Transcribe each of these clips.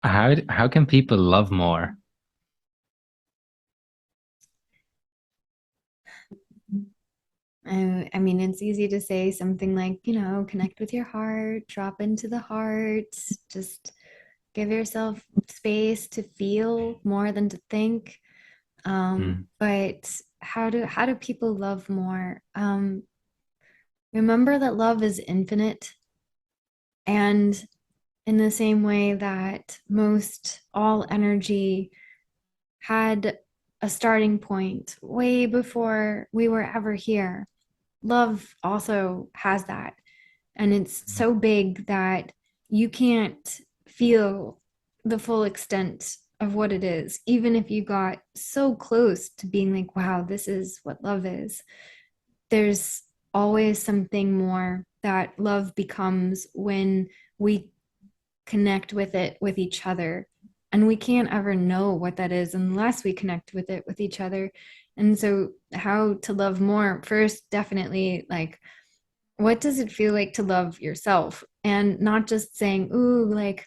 How can people love more? I mean, it's easy to say something like, connect with your heart, drop into the heart, just give yourself space to feel more than to think. Mm, But how do people love more? Remember that love is infinite, and in the same way that most all energy had a starting point way before we were ever here, love also has that. And it's so big that you can't feel the full extent of what it is, even if you got so close to being like, wow, this is what love is. There's always something more that love becomes when we connect with it with each other. And we can't ever know what that is unless we connect with it with each other. And so, how to love more? First, definitely, like, what does it feel like to love yourself? And not just saying, ooh, like,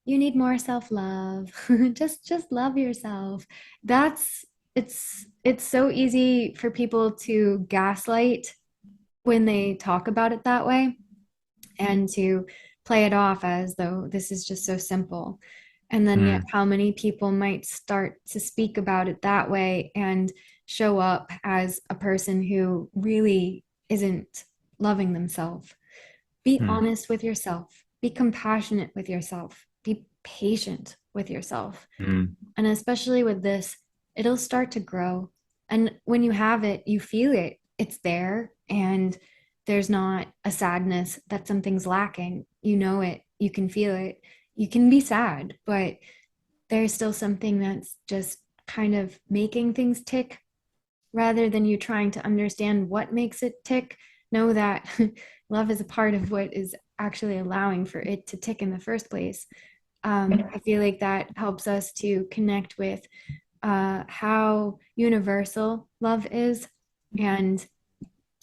you need more self-love. just love yourself. That's it's so easy for people to gaslight when they talk about it that way, and to play it off as though this is just so simple. And then, yet, mm, how many people might start to speak about it that way and show up as a person who really isn't loving themselves? Be mm, honest with yourself, be compassionate with yourself, be patient with yourself. mm, And especially with this, it'll start to grow. And when you have it, you feel it. It's there. And there's not a sadness that something's lacking. You know it. You can feel it. You can be sad, but there's still something that's just kind of making things tick rather than you trying to understand what makes it tick. Know that love is a part of what is actually allowing for it to tick in the first place. I feel like that helps us to connect with how universal love is and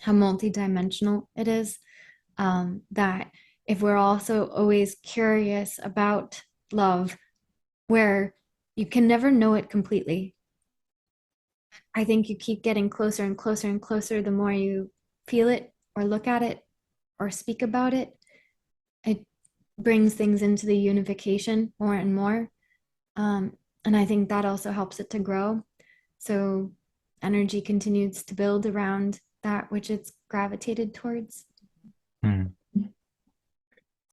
how multidimensional it is. That if we're also always curious about love, where you can never know it completely, I think you keep getting closer and closer and closer the more you feel it or look at it or speak about it. It brings things into the unification more and more. And I think that also helps it to grow. So energy continues to build around that which it's gravitated towards.